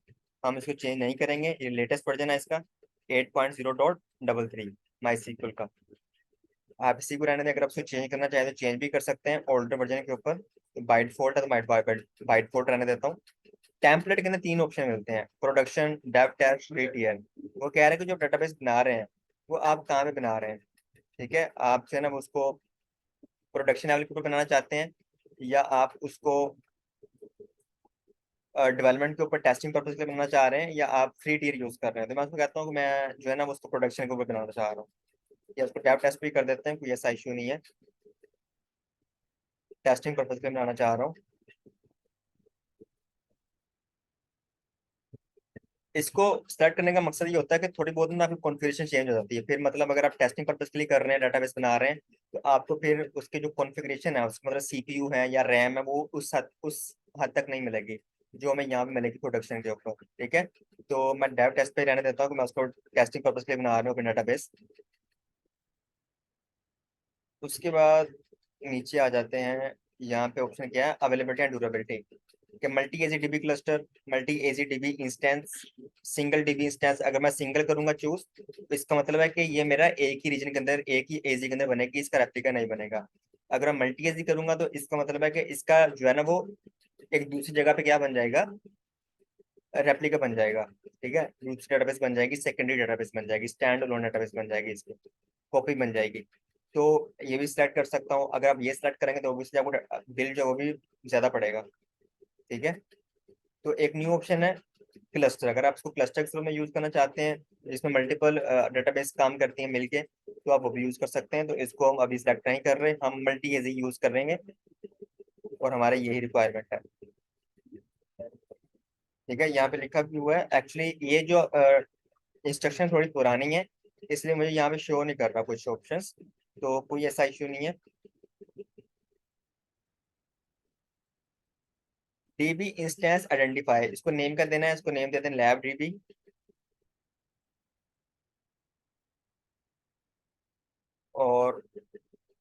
हम इसको चेंज नहीं करेंगे। ये लेटेस्ट वर्जन है इसका, 8.0.33 माई सीक्वल का। आप इसी को रहने दें, अगर आप इसको चेंज करना चाहें तो चेंज भी कर सकते हैं ओल्डर वर्जन के ऊपर। तो बाय डिफॉल्ट है तो बाय डिफॉल्ट रहने देता हूँ। टेम्पलेट के अंदर तीन ऑप्शन मिलते हैं, production, dev test, free tier. वो कह रहे हैं कि जो डेटाबेस बना रहे हैं वो आप कहाँ पे बना रहे हैं। ठीक है, आप जो है ना वो उसको प्रोडक्शन लेवल के ऊपर बनाना चाहते हैं, या आप उसको डेवलपमेंट के ऊपर टेस्टिंग पर्पज के लिए बनाना चाह रहे हैं, या आप फ्री टीयर यूज कर रहे हैं। तो मैं उसको कहता हूँ कि मैं जो है ना वो उसको प्रोडक्शन के ऊपर बनाना चाह रहा हूँ, या उसको डेव टेस्ट भी कर देते हैं, कोई ऐसा इशू नहीं है। टेस्टिंग पर्पज के लिए बनाना चाह रहा हूँ। इसको सेलेक्ट करने का मकसद ये होता है कि थोड़ी बहुत ना आपकी कॉन्फ़िगरेशन चेंज हो जाती है। फिर मतलब अगर आप टेस्टिंग पर्पज के लिए कर रहे हैं, डाटाबेस बना रहे हैं, तो आपको फिर उसकी जो कॉन्फ़िगरेशन है, उसका मतलब सीपीयू है या रैम है, वो उस हद तक नहीं मिलेगी जो हमें यहाँ पे मिलेगी प्रोडक्शन के ऊपर। ठीक है, तो मैं डेव टेस्ट पे रहने देता हूँ कि मैं उसको टेस्टिंग पर्पज के लिए बना रहा हूँ अपना डाटाबेस। उसके बाद नीचे आ जाते हैं। यहाँ पे ऑप्शन क्या है, अवेलेबिलिटी एंड ड्यूरेबिलिटी। कि multi AZ DB cluster, multi AZ DB instance, single DB instance. अगर मैं सिंगल करूंगा चूज, तो इसका मतलब है कि ये मेरा एक ही रीजन के अंदर, एक ही एजी के अंदर बनेगी, इसका रेप्लिका नहीं बनेगा। अगर मैं मल्टी एजी करूंगा तो इसका मतलब है कि इसका जो है ना, वो एक दूसरी जगह पे क्या बन जाएगा, रेप्लिका बन जाएगा। ठीक है, दूसरी डेटाबेस बन जाएगी, सेकेंडरी डेटाबेस बन जाएगी, स्टैंड अलोन डेटाबेस बन जाएगी, इसकी कॉपी बन जाएगी। तो ये भी सिलेक्ट कर सकता हूँ। अगर आप ये सिलेक्ट करेंगे तो ऑब्वियसली आपको बिल जो है वो भी ज्यादा पड़ेगा। ठीक है, तो एक न्यू ऑप्शन है क्लस्टर। अगर आप इसको क्लस्टर के में यूज करना चाहते हैं, जिसमें मल्टीपल डेटाबेस काम करती हैं मिलके, तो आप वो भी यूज कर सकते हैं। तो इसको हम अभी सिलेक्ट नहीं कर रहे, हम मल्टी एजी यूज करेंगे और हमारा यही रिक्वायरमेंट है। ठीक है, यहाँ पे लिखा भी हुआ है। एक्चुअली ये जो इंस्ट्रक्शन थोड़ी पुरानी है, इसलिए मुझे यहाँ पे शो नहीं कर रहा कुछ ऑप्शंस, तो कोई ऐसा इश्यू नहीं है। डीबी इंस्टेंस आइडेंटिफाई, इसको नेम कर देना है, इसको नेम दे दें लैब डीबी। और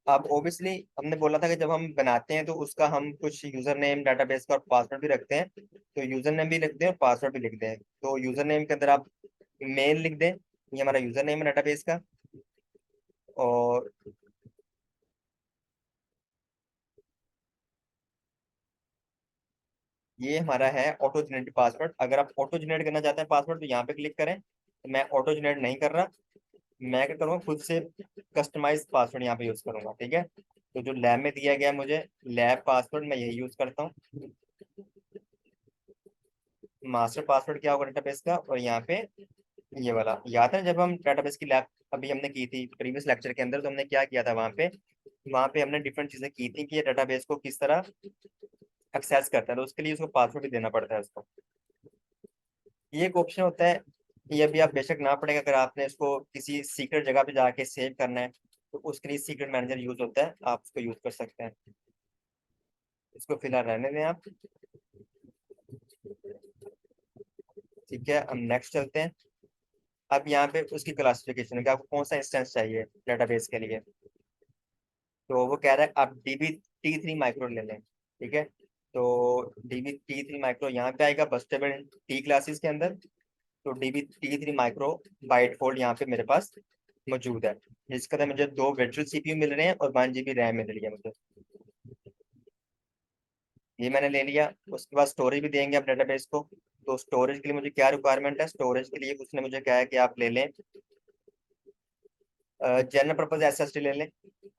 अब ओबियसली हमने बोला था कि जब हम बनाते हैं तो उसका हम कुछ यूजर नेम डाटाबेस का और पासवर्ड भी रखते हैं। तो यूजर नेम भी लिखते हैं और पासवर्ड भी लिखते हैं। तो यूजर नेम के अंदर आप मेल लिख दें, ये हमारा यूजर नेम है डाटाबेस का। और ये हमारा है ऑटो जनरेट पासवर्ड। अगर आप ऑटो जनरेट करना चाहते हैं पासवर्ड, तो यहाँ पे क्लिक करें। तो मैं ऑटो जनरेट नहीं कर रहा, मैं क्या करूँगा, खुद से कस्टमाइज पासवर्ड यहाँ पे यूज करूंगा। ठीक है, तो जो लैब में दिया गया है मुझे लैब पासवर्ड, मैं यही यूज करता हूँ। मास्टर पासवर्ड क्या होगा डेटाबेस का, और यहाँ पे ये वाला याद है जब हम डेटाबेस की लैब अभी हमने की थी प्रीवियस लेक्चर के अंदर, तो हमने क्या किया था वहाँ पे हमने डिफरेंट चीजें की थी कि ये डेटाबेस को किस तरह एक्सेस करता है, तो उसके लिए उसको पासवर्ड भी देना पड़ता है उसको। ये एक ऑप्शन होता है, ये भी आप बेशक ना पड़ेगा। अगर आपने इसको किसी सीक्रेट जगह पे जाके सेव करना है, तो उसके लिए सीक्रेट मैनेजर यूज होता है, आप उसको यूज कर सकते हैं। इसको फिलहाल रहने दें आप। ठीक है, हम नेक्स्ट चलते हैं। अब यहाँ पे उसकी क्लासिफिकेशन है कि आपको कौन सा इंस्टेंस चाहिए डेटाबेस के लिए। तो वो कह रहा है आप DB T3 माइक्रो ले लें। ठीक है, तो DB T3 माइक्रो यहाँ पे आएगा बस टेबल टी क्लासेस के अंदर। तो DB T3 micro bite fold यहाँ पे मेरे पास मौजूद है, जिसके अंदर मुझे 2 वर्चुअल CPU मिल रहे हैं और 1 GB रैम मिल रही है मुझे। ये मैंने ले लिया। उसके बाद स्टोरेज भी देंगे आप डेटाबेस को। तो स्टोरेज के लिए मुझे क्या रिक्वायरमेंट है, स्टोरेज के लिए उसने मुझे कहा है कि आप ले लें जनरल पर्पज SSD ले लें।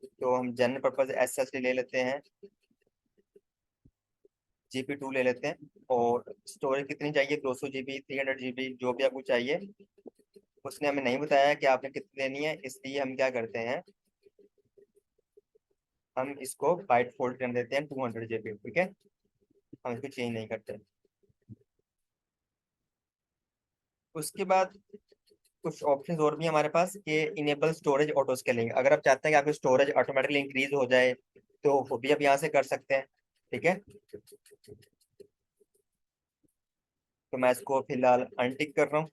तो हम जनरल पर्पज SSD ले लेते हैं, GP2 ले लेते हैं। और स्टोरेज कितनी चाहिए, 200 GB, 300 GB, जो भी आपको चाहिए। उसने हमें नहीं बताया कि आपने कितनी लेनी है, इसलिए हम क्या करते हैं, हम इसको बाइट फोल्ड कर देते हैं 200 GB। ठीक है, हम इसको चेंज नहीं करते। उसके बाद कुछ ऑप्शंस और भी हैं हमारे पास कि इनेबल स्टोरेज ऑटो स्केलिंग। अगर आप चाहते हैं कि आपकी स्टोरेज ऑटोमेटिकली इंक्रीज हो जाए, तो वो भी आप यहाँ से कर सकते हैं। ठीक है, तो मैं इसको फिलहाल अनटिक कर रहा हूँ।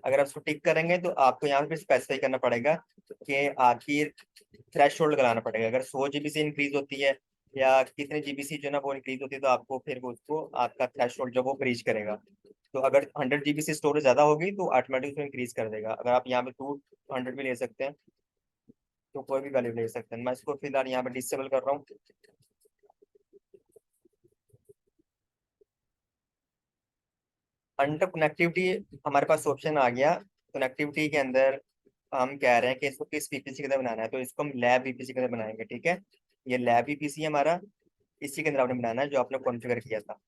अगर आप इसको टिक करेंगे तो आपको यहाँ पे स्पेसिफाई करना पड़ेगा कि आपकी थ्रेश होल्ड कराना पड़ेगा। अगर 100 GB से इंक्रीज होती है या कितने जीबी से जो ना वो इंक्रीज होती है, तो आपको फिर वो उसको आपका थ्रेश होल्ड जो वो ब्रीच करेगा। तो अगर 100 GB से स्टोरेज ज्यादा होगी तो ऑटोमेटिक उसको इंक्रीज कर देगा। अगर आप यहाँ पे 200 भी ले सकते हैं, तो कोई भी वैल्यू ले सकते हैं। मैं इसको फिलहाल यहाँ पे डिसेबल कर रहा हूँ। अंडर कनेक्टिविटी हमारे पास ऑप्शन आ गया। कनेक्टिविटी के अंदर हम कह रहे हैं कि इसको किस पीपीसी के अंदर बनाना है, तो इसको हम लैब पीपीसी के अंदर बनाएंगे। ठीक है, ये लैब पीपीसी है हमारा, इसी के अंदर आपने बनाना है जो आपने कॉन्फ़िगर किया था।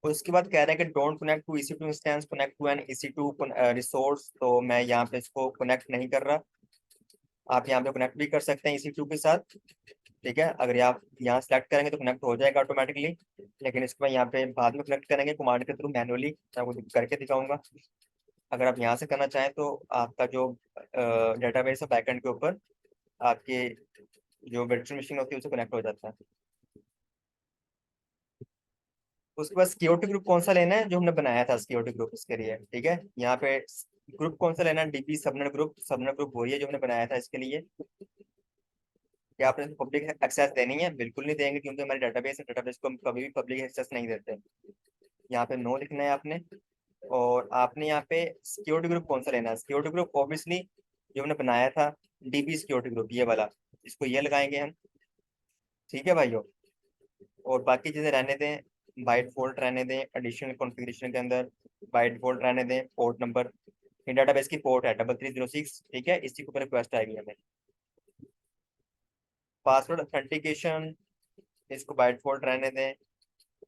उसके बाद कह रहे हैं कि don't connect to EC2 instance, connect to an EC2 resource. तो मैं यहाँ पे इसको कनेक्ट नहीं कर रहा। आप यहाँ पे कनेक्ट भी कर सकते हैं EC2 के साथ। ठीक है, अगर आप यहाँ सेलेक्ट करेंगे तो कनेक्ट हो जाएगा ऑटोमेटिकली, लेकिन इसको मैं यहाँ पे बाद में कनेक्ट करेंगे कमांड के थ्रू मैनुअली, मैं आपको करके दिखाऊंगा। अगर आप यहाँ से करना चाहें तो आपका जो डेटाबेस है बैकएंड के ऊपर आपके जो वर्चुअल मशीन होती है उससे कनेक्ट हो जाता है। उसके बाद सिक्योरिटी ग्रुप कौन सा लेना है, जो हमने बनाया था सिक्योरिटी ग्रुप इसके लिए, ठीक है। यहाँ पे ग्रुप कौन सा लेना है, dB subnet group, subnet group वही है जो हमने बनाया था इसके लिए। क्या आपने पब्लिक एक्सेस देनी है? बिल्कुल नहीं देंगे, क्योंकि हमारे डेटाबेस है, डेटाबेस को हम कभी भी पब्लिक एक्सेस नहीं देते। यहाँ पे नो लिखना है आपने। और आपने यहाँ पे सिक्योरिटी ग्रुप कौन सा लेना है, सिक्योरिटी ग्रुप ऑब्वियसली जो हमने बनाया था डीबी सिक्योरिटी ग्रुप, ये वाला, इसको ये लगाएंगे हम। ठीक है भाइयों, और बाकी चीजें रहने दें, बाय डिफॉल्ट रहने दें, एडिशनल कॉन्फ़िगरेशन के अंदर बाय डिफॉल्ट रहने दें। पोर्ट नंबर, ये डेटाबेस की पोर्ट है 3306, ठीक है, इसी के ऊपर रिक्वेस्ट आएगी हमें। पासवर्ड ऑथेंटिकेशन, इसको बाय डिफॉल्ट रहने दें।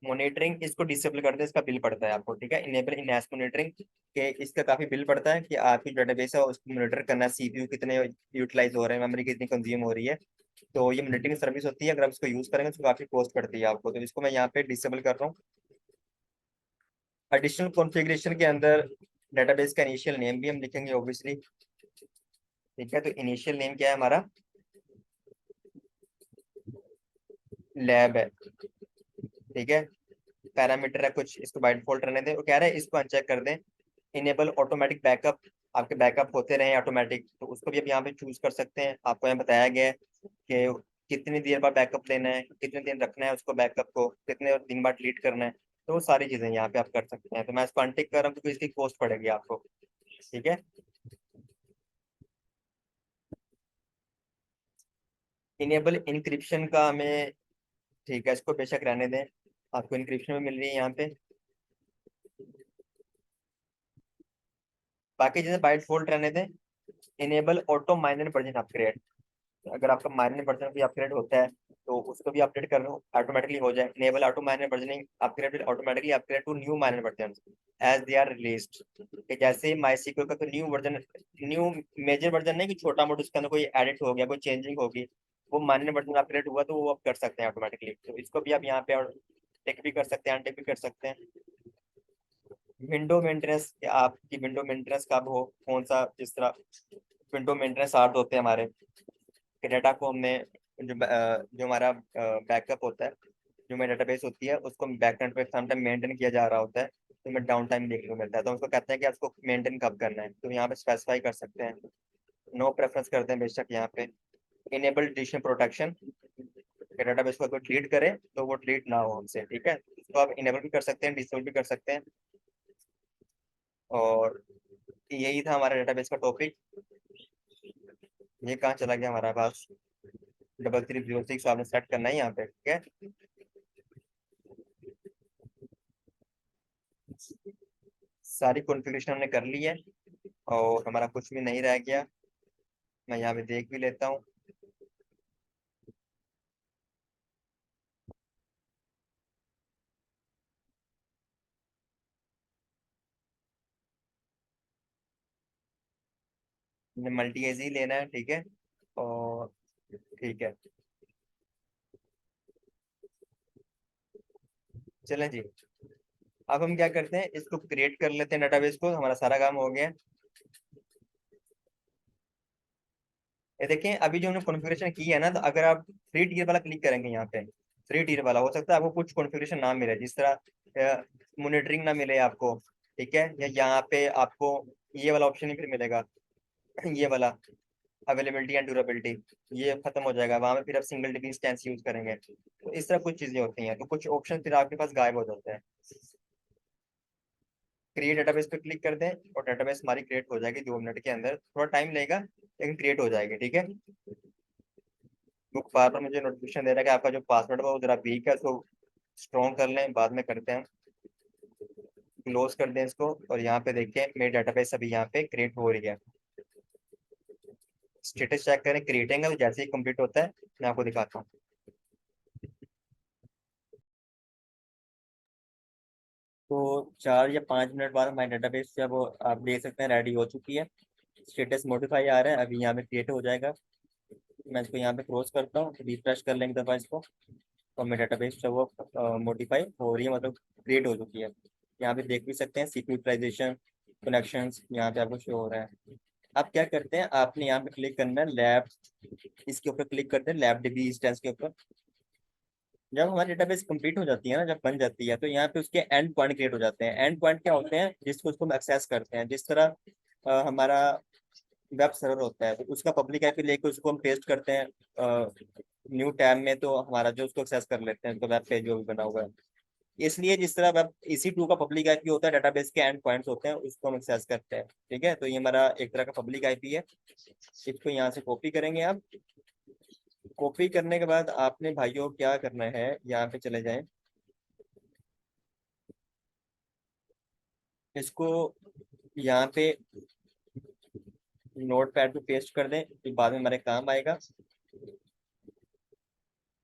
मॉनिटरिंग इसको डिसेबल कर दें, इसका बिल पड़ता है आपको, ठीक है। इनेबल इनहैंस मॉनिटरिंग के इसका काफी बिल पड़ता है कि आपकी डेटाबेस है उसको मॉनिटर करना, सीपीयू कितने यूटिलाइज हो रहे हैं, मेमोरी कितनी कंज्यूम हो रही है। तो ये मॉनिटरिंग सर्विस होती है, अगर आप इसको यूज करेंगे तो काफी कॉस्ट पड़ती है आपको, तो इसको मैं यहाँ पे डिसेबल कर रहा हूँ। एडिशनल कॉन्फ़िगरेशन के अंदर डेटाबेस का इनिशियल नेम भी हम लिखेंगे ऑब्वियसली, ठीक है। तो इनिशियल नेम क्या है हमारा, लैब है, ठीक है। पैरामीटर है कुछ, इसको बाय डिफॉल्ट रहने दें। वो कह रहे हैं इसको अनचेक कर दें, इनेबल ऑटोमेटिक बैकअप, आपके बैकअप होते रहे ऑटोमेटिक, तो उसको भी आप यहाँ पे चूज कर सकते हैं। आपको यहाँ बताया गया है कि कितनी देर बाद बैकअप लेना है, कितने दिन रखना है उसको बैकअप को, कितने दिन बाद डिलीट करना है, तो वो सारी चीजें यहाँ पे आप कर सकते हैं। तो मैं इसको अनटिक कर रहा हूँ क्योंकि इसकी कॉस्ट पड़ेगी आपको, ठीक है। इनेबल इंक्रिप्शन का हमें, ठीक है, इसको बेशक रहने दें, आपको इंक्रिप्शन भी मिल रही है यहाँ पे। बाकी चीजें बाय डिफॉल्ट रहने दें। Enable auto minor version upgrade, अगर आपका माइनर वर्जन भी अपग्रेड होता है तो उसको भी अपडेट कर लो, ऑटोमेटिकली हो जाए। Enable auto minor versioning upgrade automatically upgrade to new minor version as they are released, कि जैसे माई सीक्वल का तो new version, new major version नहीं कि छोटा मोटा उसके अंदर कोई एडिट हो गया, कोई चेंजिंग होगी, वो माइनर वर्जन अपग्रेड हुआ तो वो आप कर सकते हैं ऑटोमेटिकली। तो इसको भी आप यहाँ पे टिक भी कर सकते हैं, अनटिक भी कर सकते हैं। विंडो मेंटेनेंस, आपकी विंडो मेंटेनेंस कब हो, कौन सा, जिस तरह विंडो मेंटेनेंस आर्ट होते हैं हमारे, कि डाटा को हमने जो हमारा बैकअप होता है, जो हमारी डेटाबेस होती है उसको बैकएंड पे समटाइम मेंटेन किया जा रहा होता है, तो हमें डाउन टाइम देखने को मिलता है, तो उसको कहते हैं कि आपको मेंटेन कब करना है, तो यहाँ पे स्पेसिफाई कर सकते हैं। नो प्रेफरेंस करते हैं बेशक यहाँ पे। इनेबल डिलीशन प्रोटेक्शन, डेटाबेस को अगर डिलीट करे तो वो डिलीट ना हो हमसे, ठीक है, तो आप इनेबल भी कर सकते हैं, डिसेबल भी कर सकते हैं। और यही था हमारा डेटाबेस का टॉपिक। ये कहाँ चला गया हमारा पास, 3306 आपने सेट करना है यहाँ पे, ठीक है। सारी कॉन्फ़िगरेशन हमने कर ली है और हमारा कुछ भी नहीं रह गया। मैं यहाँ पे देख भी लेता हूँ। मल्टी एज ही लेना है, ठीक है। और ठीक है, चलें जी। अब हम क्या करते हैं, इसको क्रिएट कर लेते हैं डेटाबेस को, हमारा सारा काम हो गया। ये देखें, अभी जो हमने कॉन्फ़िगरेशन की है ना, तो अगर आप थ्री टीयर वाला क्लिक करेंगे यहाँ पे, थ्री टीयर वाला, हो सकता है आपको कुछ कॉन्फ़िगरेशन ना मिले, जिस तरह मॉनिटरिंग ना मिले आपको, ठीक है, या यहाँ पे आपको ये वाला ऑप्शन ही फिर मिलेगा, ये वाला अवेलेबिलिटी एंड ड्यूरेबिलिटी, ये खत्म हो जाएगा वहां पे, फिर आप सिंगल डिग्री इंस्टेंस यूज करेंगे, तो इस तरह कुछ चीजें होती हैं, तो कुछ ऑप्शन फिर आपके पास गायब हो जाते हैं। क्रिएट डेटाबेस पे क्लिक कर दें और डेटाबेस हमारी क्रिएट हो जाएगी 2 मिनट के अंदर, थोड़ा टाइम लगेगा लेकिन क्रिएट हो जाएगी, ठीक है। वो बार बार मुझे नोटिफिकेशन दे रहा है कि आपका जो पासवर्ड है वो जरा वीक है, उसको स्ट्रॉन्ग कर लें, बाद में करते हैं। क्लोज कर दें इसको, और यहाँ पे देखें मेरी डेटाबेस अभी यहाँ पे क्रिएट हो रही है। स्टेटस चेक करें, क्रिएटिंग है, तो जैसे ही कंप्लीट होता है मैं आपको दिखाता हूँ। तो 4 या 5 मिनट बाद हमारी डेटाबेस जब आप देख सकते हैं रेडी हो चुकी है। स्टेटस मॉडिफाई आ रहा है, अभी यहाँ पे क्रिएट हो जाएगा। मैं इसको यहाँ पे क्रॉस करता हूँ, रिफ्रेश कर लेंगे दफा इसको, और मेरा डेटाबेस जो वो मॉडिफाई हो रही है, मतलब क्रिएट हो चुकी है। यहाँ पे देख भी सकते हैं सीपीयू यूटिलाइजेशन, कनेक्शंस यहाँ पे आपको शो हो रहा है। आप क्या करते हैं, आपने यहाँ पे क्लिक करना है लैब, इसके ऊपर क्लिक करते हैं लैब डीबी इंस्टेंस के ऊपर। जब हमारी डेटाबेस कंप्लीट हो जाती है ना, जब बन जाती है, तो यहाँ पे उसके एंड पॉइंट क्रिएट हो जाते हैं। एंड पॉइंट क्या होते हैं, जिसको उसको हम एक्सेस करते हैं। जिस तरह हमारा वेब सर्वर होता है, तो उसका पब्लिक आईपी लेके उसको हम पेस्ट करते हैं न्यू टैब में, तो हमारा जो उसको एक्सेस कर लेते हैं, उसका वेब पेज जो भी बना हुआ है। इसलिए जिस तरह वेब EC2 का पब्लिक आईपी होता है, डेटाबेस के एंड पॉइंट्स होते हैं, उसको हम एक्सेस करते हैं। ठीक है, तो ये हमारा एक तरह का पब्लिक आईपी है। इसको यहाँ से कॉपी करेंगे आप। कॉपी करने के बाद आपने भाइयों क्या करना है, यहाँ पे चले जाएं, इसको यहाँ पे नोट पैड पे पेस्ट कर दें, तो बाद में हमारे काम आएगा।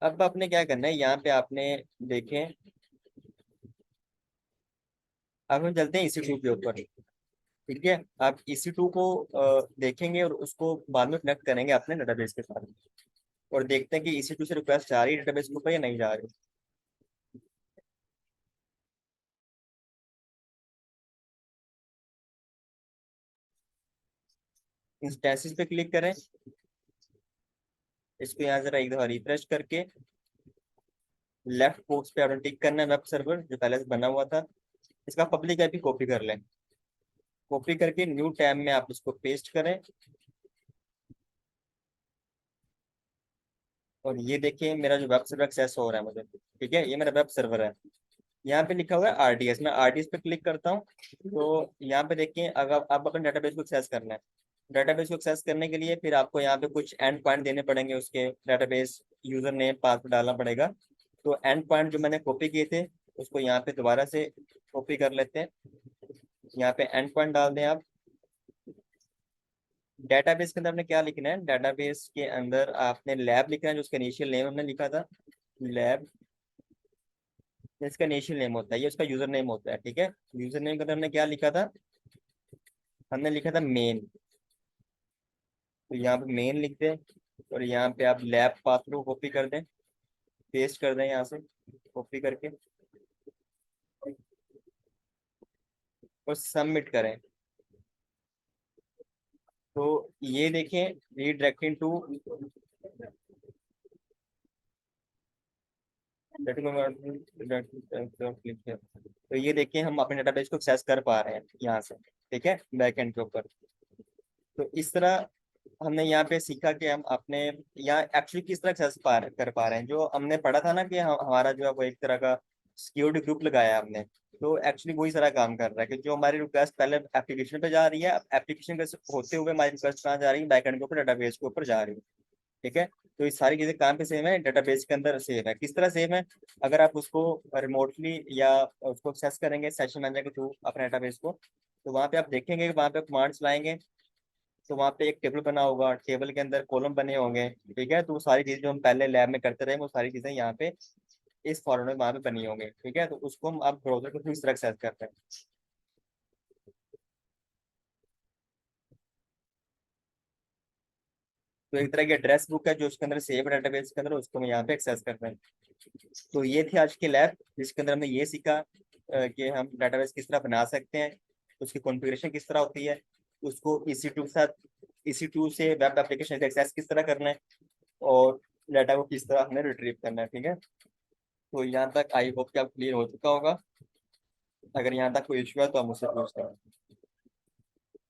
अब आपने क्या करना है, यहाँ पे आपने देखें, अब हम चलते हैं EC2 के ऊपर। ठीक है, आप EC2 को देखेंगे और उसको बाद में कनेक्ट करेंगे अपने डेटाबेस के साथ, और देखते हैं कि EC2 से रिक्वेस्ट जा रही है डेटाबेस के ऊपर या नहीं जा रही। इंस्टेंसेस पे क्लिक करें, इसको यहाँ जरा एक दफा रिफ्रेश करके लेफ्ट बॉक्स पे आपने टिक करना है वेब सर्वर जो पहले से बना हुआ था। इसका पब्लिक आईपी कॉपी कर लें, कॉपी करके न्यू टैब में आप इसको पेस्ट करें, और ये देखिए मेरा जो वेब सर्वर एक्सेस हो रहा है मुझे। ठीक है, ये मेरा वेब सर्वर है। यहाँ पे लिखा हुआ है RDS, मैं RDS पे क्लिक करता हूँ। तो यहाँ पे देखिए, अगर आप अपने डेटाबेस को एक्सेस करना है, डेटाबेस को एक्सेस करने के लिए फिर आपको यहाँ पे कुछ एंड पॉइंट देने पड़ेंगे, उसके डेटाबेस यूजर नेम पासवर्ड डालना पड़ेगा। तो एंड पॉइंट जो मैंने कॉपी किए थे, उसको यहाँ पे दोबारा से कॉपी कर लेते हैं। यहाँ पे एंड पॉइंट डाल दें आप। डेटाबेस के अंदर आपने क्या लिखना है, डेटाबेस के अंदर आपने लैब लिखना है, जो उसका इनिशियल नेम हमने लिखा था लैब। इसका इनिशियल नेम होता है, ये उसका यूजर नेम होता है। ठीक है, यूजर नेम के अंदर हमने क्या लिखा था, हमने लिखा था मेन। तो यहाँ पे मेन लिख दें, और यहाँ पे आप लैब पासवर्ड को कॉपी कर दें, पेस्ट कर दें यहाँ से कॉपी करके, और सबमिट करें। तो ये देखें, रीडायरेक्टिंग टू, तो ये देखिए हम अपने डेटाबेस को एक्सेस कर पा रहे हैं यहाँ से। ठीक है, बैकएंड के ऊपर। तो इस तरह हमने यहाँ पे सीखा कि हम अपने यहाँ एक्चुअली किस तरह एक्सेस कर पा रहे हैं। जो हमने पढ़ा था ना कि हमारा जो है वो एक तरह का सिक्योरिटी ग्रुप लगाया हमने, तो एक्चुअली वही सारा काम कर रहा है कि जो हमारी रिक्वेस्ट पहले एप्लीकेशन पे जा रही है, अब एप्लीकेशन के होते हुए हमारी रिक्वेस्ट कहाँ जा रही है, बैकएंड के ऊपर डेटाबेस के ऊपर जा रही है। ठीक है, तो ये सारी चीजें कहाँ पे सेम है, डेटाबेस के अंदर सेम है। किस तरह सेम है, अगर आप उसको रिमोटली या उसको एक्सेस करेंगे सेशन मैनेजर के थ्रू अपने डेटाबेस को, तो वहाँ पे आप देखेंगे कि वहाँ पे कमांड्स लाएंगे, तो वहाँ पे एक टेबल बना होगा, टेबल के अंदर कॉलम बने होंगे। ठीक है, तो वो सारी चीजें जो हम पहले लैब में करते रहे, वो सारी चीजें यहाँ पे इस फॉर्मेट में वहाँ पे बनी होंगी। ठीक है, तो उसको हम आप ब्राउजर के थ्रू इस तरह एक्सेस करते हैं। तो एक तरह की एड्रेस बुक है जो उसके अंदर सेव डेटाबेस के अंदर, उसको हम यहाँ पे एक्सेस करते हैं। तो ये थी आज की लैब, जिसके अंदर हमने ये सीखा कि हम डेटाबेस किस तरह बना सकते हैं, उसकी कॉन्फ़िगरेशन किस तरह होती है, उसको EC2 के साथ, EC2 से वेब एप्लीकेशन एक्सेस किस तरह करना है, और डाटा को किस तरह हमें रिट्रीव करना है। ठीक है, तो यहाँ तक आई होप कि आप क्लियर हो चुका होगा। अगर यहाँ तक कोई इशू है तो आप मुझसे पूछ सकते हैं।